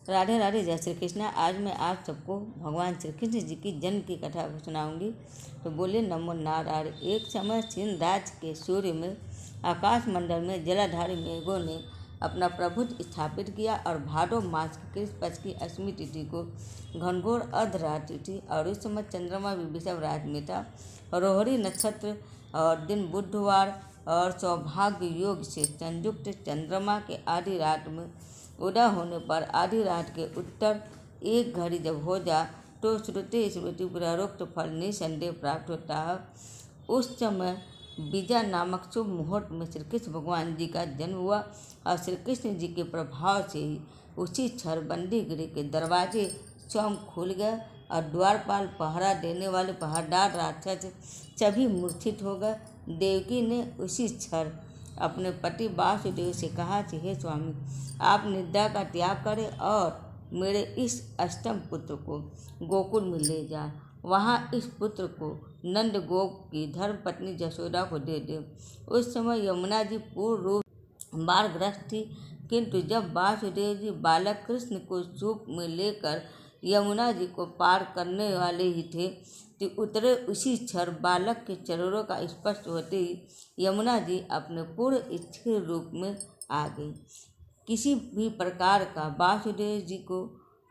राधे राधे, जय श्री कृष्ण। आज मैं आप सबको भगवान श्री कृष्ण जी की जन्म की कथा सुनाऊंगी। तो बोले नमो नारायण। एक समय सिंध राज्य के सूर्य में आकाश मंडल में जलाधारी मेघों ने अपना प्रभुत्व स्थापित किया और भादो मास की कृष्ण पक्ष की अष्टमी तिथि को घनघोर अर्धरात्रि थी और उस समय चंद्रमा भी विषव राशि में था। रोहिणी नक्षत्र और दिन बुधवार और सौभाग्य योग से संयुक्त चंद्रमा के आधी रात में उदय होने पर आधी रात के उत्तर एक घड़ी जब हो जा तो श्रुति स्मृति पूर्वोक्त फल निसंदेह प्राप्त होता है। उस समय बीजा नामक शुभ मुहूर्त में श्री कृष्ण भगवान जी का जन्म हुआ और श्री कृष्ण जी के प्रभाव से ही उसी क्षण बंदी गृह के दरवाजे स्वयं खुल गए और द्वारपाल पहरा देने वाले पहरेदार राक्षस सभी मूर्छित हो गए। देवकी ने उसी क्षण अपने पति वासुदेव से कहा कि हे स्वामी, आप निद्रा का त्याग करें और मेरे इस अष्टम पुत्र को गोकुल में ले जाएं। वहाँ इस पुत्र को नंद गोप की धर्म पत्नी यशोदा को दे दे। उस समय यमुना जी पूर्ण रूप बाढ़ग्रस्त थी, किंतु जब वासुदेव जी बालक कृष्ण को सूप में लेकर यमुना जी को पार करने वाले ही थे कि उतरे उसी क्षण बालक के चरणों का स्पर्श होते ही यमुना जी अपने पूर्ण स्थिर रूप में आ गई। किसी भी प्रकार का वासुदेव जी को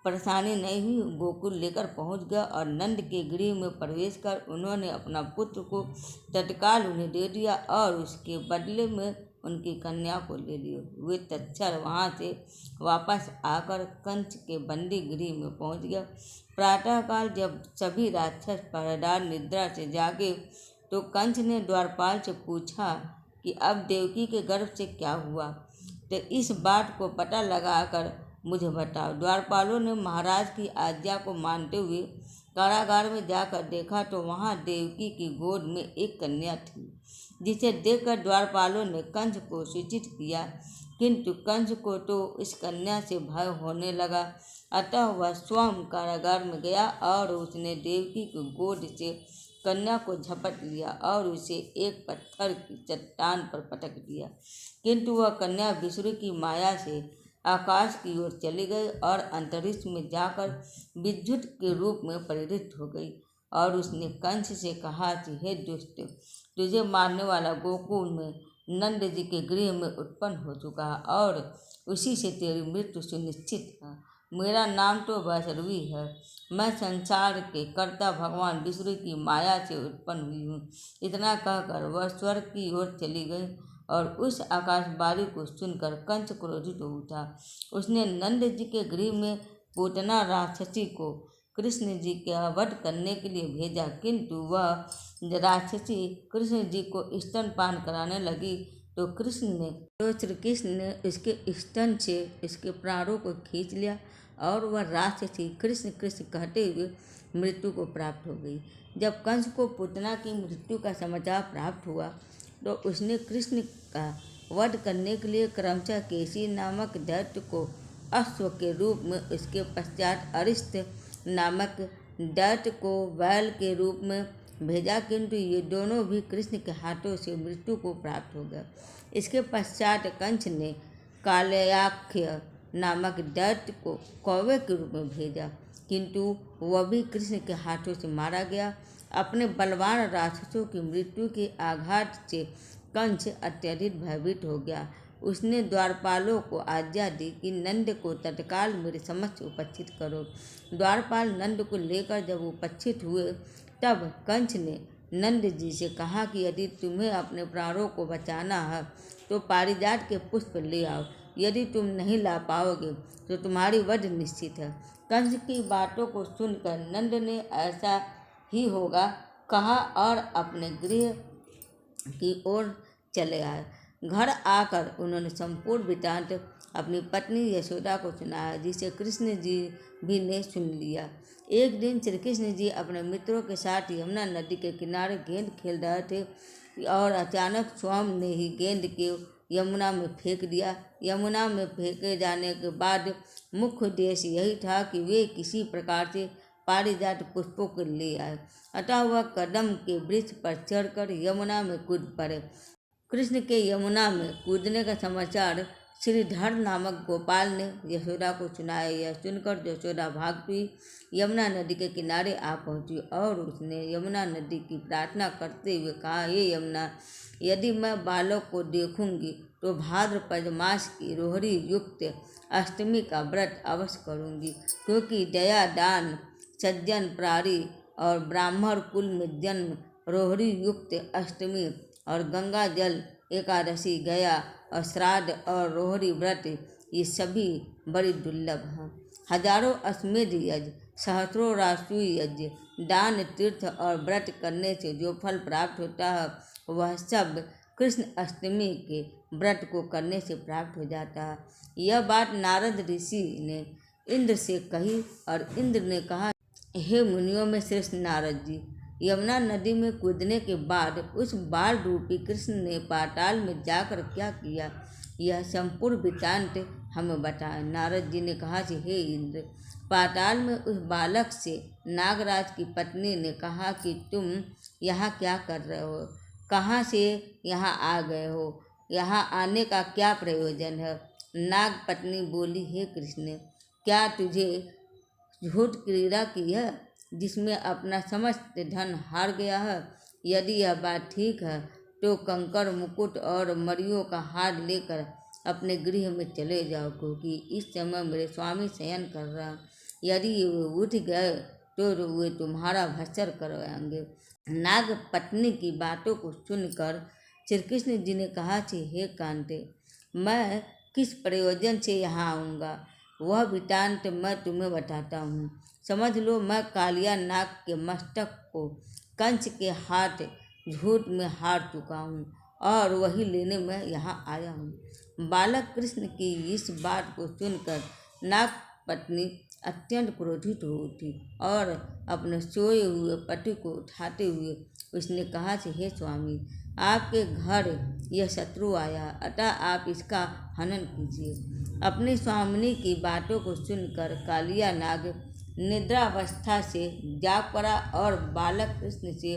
परेशानी नहीं हुई। गोकुल लेकर पहुंच गया और नंद के गृह में प्रवेश कर उन्होंने अपना पुत्र को तत्काल उन्हें दे दिया और उसके बदले में उनकी कन्या को ले लिया। वे तत्क्षण वहाँ से वापस आकर कंस के बंदी गृह में पहुँच गया। प्रातःकाल जब सभी राक्षस पहरेदार निद्रा से जागे तो कंस ने द्वारपाल से पूछा कि अब देवकी के गर्भ से क्या हुआ, तो इस बात को पता लगाकर मुझे बताओ। द्वारपालों ने महाराज की आज्ञा को मानते हुए कारागार में जाकर देखा तो वहाँ देवकी की गोद में एक कन्या थी, जिसे देखकर द्वारपालों ने कंस को सूचित किया, किंतु कंस को तो इस कन्या से भय होने लगा। अतः वह स्वयं कारागार में गया और उसने देवकी की गोद से कन्या को झपट लिया और उसे एक पत्थर की चट्टान पर पटक दिया, किंतु वह कन्या विष्णु की माया से आकाश की ओर चली गई और अंतरिक्ष में जाकर विद्युत के रूप में परिणत हो गई। और उसने कंस से कहा कि हे दुष्ट, तुझे मारने वाला गोकुल में नंद जी के गृह में उत्पन्न हो चुका है और उसी से तेरी मृत्यु सुनिश्चित है। मेरा नाम तो वैष्णवी है। मैं संसार के कर्ता भगवान विष्णु की माया से उत्पन्न हुई हूँ। इतना कहकर वह स्वर्ग की ओर चली गई और उस आकाशवाणी को सुनकर कंस क्रोधित हो उठा। उसने नंद जी के गृह में पूतना राक्षसी को कृष्ण जी का वध करने के लिए भेजा, किंतु वह राक्षसी कृष्ण जी को स्तनपान कराने लगी तो श्री कृष्ण ने उसके स्तन से उसके प्राणों को खींच लिया और वह राक्षसी कृष्ण कृष्ण कहते हुए मृत्यु को प्राप्त हो गई। जब कंस को पूतना की मृत्यु का समाचार प्राप्त हुआ तो उसने कृष्ण का वध करने के लिए क्रमशः केसी नामक दैत्य को अश्व के रूप में, उसके पश्चात अरिष्ट नामक दैत्य को बैल के रूप में भेजा, किंतु ये दोनों भी कृष्ण के हाथों से मृत्यु को प्राप्त हो गए। इसके पश्चात कंस ने कालयाख्य नामक दैत्य को कौवे के रूप में भेजा, किंतु वह भी कृष्ण के हाथों से मारा गया। अपने बलवान राक्षसों की मृत्यु के आघात से कंस अत्यधिक भयभीत हो गया। उसने द्वारपालों को आज्ञा दी कि नंद को तत्काल मेरे समक्ष उपस्थित करो। द्वारपाल नंद को लेकर जब उपस्थित हुए तब कंस ने नंद जी से कहा कि यदि तुम्हें अपने प्राणों को बचाना है तो पारिजात के पुष्प ले आओ। यदि तुम नहीं ला पाओगे तो तुम्हारी वध निश्चित है। कंस की बातों को सुनकर नंद ने ऐसा ही होगा कहा और अपने गृह की ओर चले आए। घर आकर उन्होंने संपूर्ण वृत्तांत अपनी पत्नी यशोदा को सुनाया, जिसे कृष्ण जी भी ने सुन लिया। एक दिन श्री कृष्ण जी अपने मित्रों के साथ यमुना नदी के किनारे गेंद खेल रहे थे और अचानक स्वयं ने ही गेंद के यमुना में फेंक दिया। यमुना में फेंके जाने के बाद मुख्य उद्देश्य यही था कि वे किसी प्रकार से पारिजात पुष्पों को ले आए। अतः वह कदम के वृक्ष पर चढ़कर यमुना में कूद पड़े। कृष्ण के यमुना में कूदने का समाचार श्रीधर नामक गोपाल ने यशोदा को सुनाया। यह सुनकर यशोदा भागती हुई यमुना नदी के किनारे आ पहुंची और उसने यमुना नदी की प्रार्थना करते हुए कहा, हे यमुना, यदि मैं बालक को देखूंगी तो भाद्रपद मास की रोहिणी युक्त अष्टमी का व्रत अवश्य करूंगी, क्योंकि दया, दान, सज्जन, प्राणी और ब्राह्मण कुल में जन्म, रोहिणी युक्त अष्टमी और गंगा जल एकादशी, गया और श्राद्ध और रोहिणी व्रत, ये सभी बड़ी दुर्लभ हैं। हजारों अश्वमेध यज्ञ, सहस्रों राष्ट्रीय यज्ञ, दान, तीर्थ और व्रत करने से जो फल प्राप्त होता है वह सब कृष्ण अष्टमी के व्रत को करने से प्राप्त हो जाता है। यह बात नारद ऋषि ने इंद्र से कही और इंद्र ने कहा, हे मुनियों में श्रेष्ठ नारद जी, यमुना नदी में कूदने के बाद उस बाल रूपी कृष्ण ने पाताल में जाकर क्या किया, यह संपूर्ण वृत्तांत हमें बताएं। नारद जी ने कहा कि हे इंद्र, पाताल में उस बालक से नागराज की पत्नी ने कहा कि तुम यहाँ क्या कर रहे हो, कहाँ से यहाँ आ गए हो, यहाँ आने का क्या प्रयोजन है। नाग पत्नी बोली, हे कृष्ण, क्या तुझे झूठ क्रीड़ा की है जिसमें अपना समस्त धन हार गया है? यदि यह बात ठीक है तो कंकर, मुकुट और मणियों का हार लेकर अपने गृह में चले जाओ, क्योंकि इस समय मेरे स्वामी शयन कर रहा। यदि वे उठ गए तो वे तुम्हारा भस्म करवाएंगे। नाग पत्नी की बातों को सुनकर श्री कृष्ण जी ने कहा कि हे कांते, मैं किस प्रयोजन से यहाँ आऊँगा वह वृत्तांत मैं तुम्हें बताता हूँ। समझ लो, मैं कालिया नाग के मस्तक को कंस के हाथ झूठ में हार चुका हूँ और वही लेने मैं यहाँ आया हूँ। बालक कृष्ण की इस बात को सुनकर नाग पत्नी अत्यंत क्रोधित हो उठी और अपने सोए हुए पति को उठाते हुए उसने कहा कि हे स्वामी, आपके घर यह शत्रु आया, अतः आप इसका हनन कीजिए। अपनी स्वामिनी की बातों को सुनकर कालिया नाग निद्रावस्था से जाग पड़ा और बालक कृष्ण से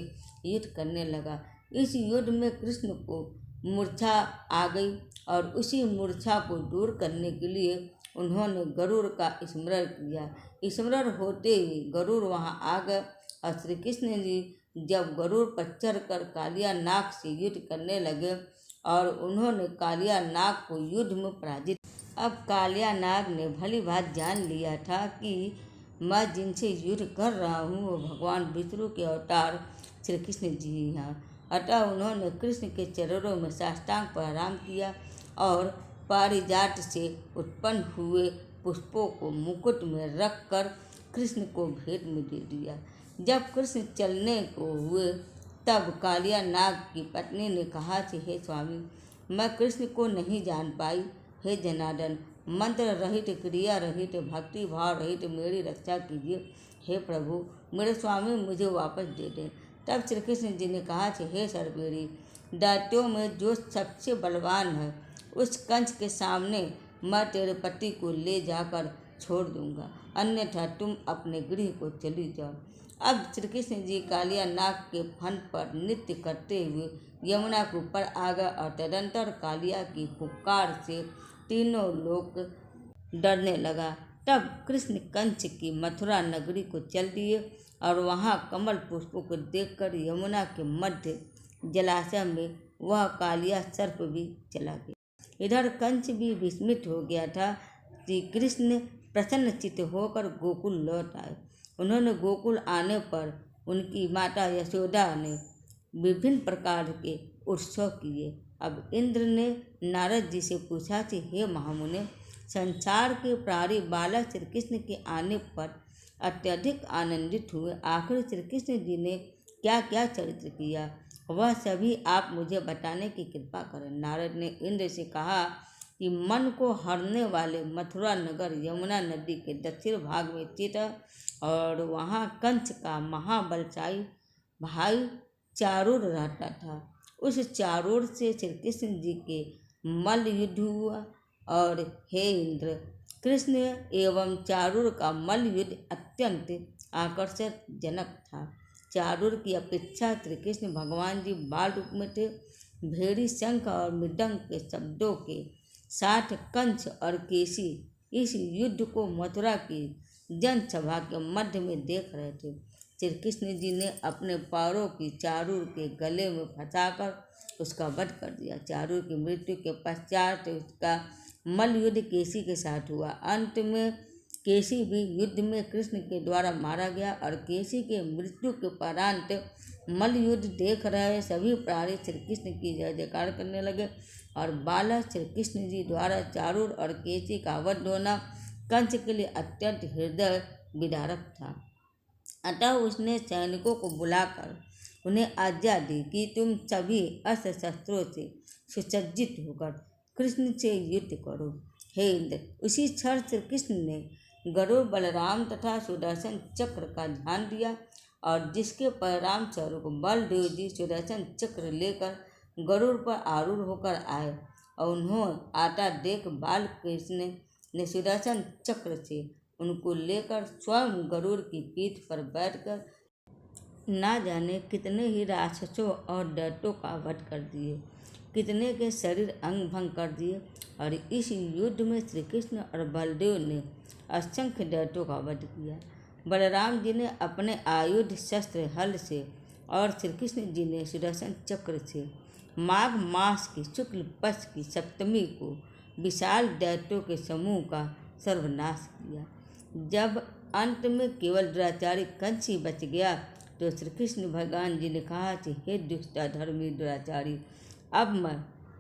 युद्ध करने लगा। इस युद्ध में कृष्ण को मूर्छा आ गई और उसी मूर्छा को दूर करने के लिए उन्होंने गरुड़ का स्मरण किया। स्मरण होते ही गरुड़ वहां आ गए और श्री कृष्ण जी जब गरुड़ पर चढ़कर कालिया नाग से युद्ध करने लगे और उन्होंने कालिया नाग को युद्ध में पराजित। अब कालिया नाग ने भली भांति जान लिया था कि मैं जिनसे युद्ध कर रहा हूँ वो भगवान विष्णु के अवतार श्री कृष्ण जी हैं। अतः उन्होंने कृष्ण के चरणों में साष्टांग प्रणाम किया और पारिजात से उत्पन्न हुए पुष्पों को मुकुट में रखकर कृष्ण को भेंट में दे दिया। जब कृष्ण चलने को हुए तब कालिया नाग की पत्नी ने कहा कि हे स्वामी, मैं कृष्ण को नहीं जान पाई। हे जनार्दन, मंत्र रहित, क्रिया रहित, भक्ति भाव रहित मेरी रक्षा कीजिए। हे प्रभु, मेरे स्वामी मुझे वापस दे दें। तब श्री कृष्ण जी ने कहा कि हे सर्वेरी, दैत्यों में जो सबसे बलवान है उस कंस के सामने मैं तेरे पति को ले जाकर छोड़ दूंगा, अन्यथा तुम अपने गृह को चली जाओ। अब श्री कृष्ण जी कालिया नाग के फन पर नृत्य करते हुए यमुना के ऊपर आ गए और तदंतर कालिया की फुफकार से तीनों लोग डरने लगा। तब कृष्ण कंस की मथुरा नगरी को चल दिए और वहाँ कमल पुष्पों को देखकर यमुना के मध्य जलाशय में वह कालिया सर्प भी चला गया। इधर कंस भी विस्मित हो गया था कि कृष्ण प्रसन्नचित्त होकर गोकुल लौट आए। उन्होंने गोकुल आने पर उनकी माता यशोदा ने विभिन्न प्रकार के उत्सव किए। अब इंद्र ने नारद जी से पूछा कि हे महामुने, संसार के प्राणी बालक श्री कृष्ण के आने पर अत्यधिक आनंदित हुए। आखिर श्री कृष्ण जी ने क्या क्या चरित्र किया वह सभी आप मुझे बताने की कृपा करें। नारद ने इंद्र से कहा कि मन को हरने वाले मथुरा नगर यमुना नदी के दक्षिण भाग में स्थित है और वहाँ कंस का महाबलशाली भाई चारूर रहता था। उस चारूर से श्री कृष्ण जी के मल्ल युद्ध हुआ और हे इंद्र, कृष्ण एवं चारूर का मल्ल युद्ध अत्यंत आकर्षणजनक था। चारूर की अपेक्षा श्री कृष्ण भगवान जी बाल रूप में थे। भेड़ी, शंख और मृदंग के शब्दों के साथ कंस और केसी इस युद्ध को मथुरा की जनसभा के मध्य में देख रहे थे। श्री कृष्ण जी ने अपने पैरों की चारूर के गले में फंसाकर उसका वध कर दिया। चारूर की मृत्यु के पश्चात उसका मल्लयुद्ध केसी के साथ हुआ। अंत में केसी भी युद्ध में कृष्ण के द्वारा मारा गया और केसी के मृत्यु के उपरांत मल्लयुद्ध देख रहे सभी प्राणी श्री कृष्ण की जय जयकार करने लगे और बालक श्री कृष्ण जी द्वारा चारूर और केसी का वध होना कंस के लिए अत्यंत हृदय विदारक था। अतः उसने सैनिकों को बुलाकर उन्हें आज्ञा दी कि तुम सभी अस्त्र शस्त्रों से सुसज्जित होकर कृष्ण से युद्ध करो। हे इंद्र, उसी क्षण श्री कृष्ण ने गरुड़, बलराम तथा सुदर्शन चक्र का ध्यान दिया और जिसके परिणाम स्वरूप बलदेव जी सुदर्शन चक्र लेकर गरुड़ पर आरूढ़ होकर आए और उन्होंने आता देख बाल कृष्ण ने सुदर्शन चक्र से उनको लेकर स्वयं गरुड़ की पीठ पर बैठकर ना जाने कितने ही राक्षसों और दैत्यों का वध कर दिए, कितने के शरीर अंग भंग कर दिए। और इस युद्ध में श्री कृष्ण और बलदेव ने असंख्य दैत्यों का वध किया। बलराम जी ने अपने आयुध शस्त्र हल से और श्री कृष्ण जी ने सुदर्शन चक्र से माघ मास की शुक्ल पक्ष की सप्तमी को विशाल दैत्यों के समूह का सर्वनाश किया। जब अंत में केवल दुराचारी कंस ही बच गया तो श्री कृष्ण भगवान जी ने कहा कि हे दुष्टाधर्मी दुराचारी, अब मैं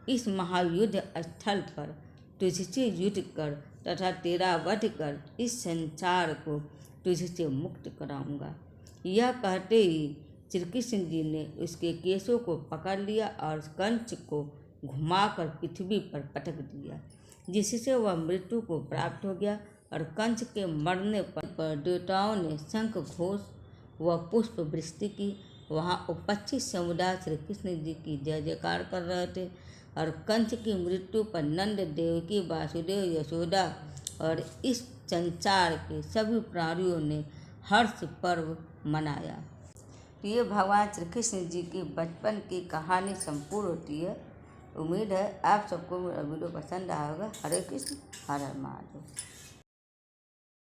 इस महायुद्ध स्थल पर तुझसे युद्ध कर तथा तेरा वध कर इस संसार को तुझसे मुक्त कराऊंगा। यह कहते ही श्री कृष्ण जी ने उसके केशों को पकड़ लिया और कंस को घुमाकर पृथ्वी पर पटक दिया, जिससे वह मृत्यु को प्राप्त हो गया। और कंस के मरने पर देवताओं ने शंख घोष व पुष्प वृष्टि की। वहाँ उपस्थित समुदाय श्री कृष्ण जी की जय जयकार कर रहे थे और कंस की मृत्यु पर नंद, देवकी, वासुदेव, यशोदा और इस संसार के सभी प्राणियों ने हर्ष पर्व मनाया। ये भगवान श्री कृष्ण जी की बचपन की कहानी संपूर्ण होती है। उम्मीद है आप सबको मेरा वीडियो पसंद आएगा। हरे कृष्ण, हर हर महादेव।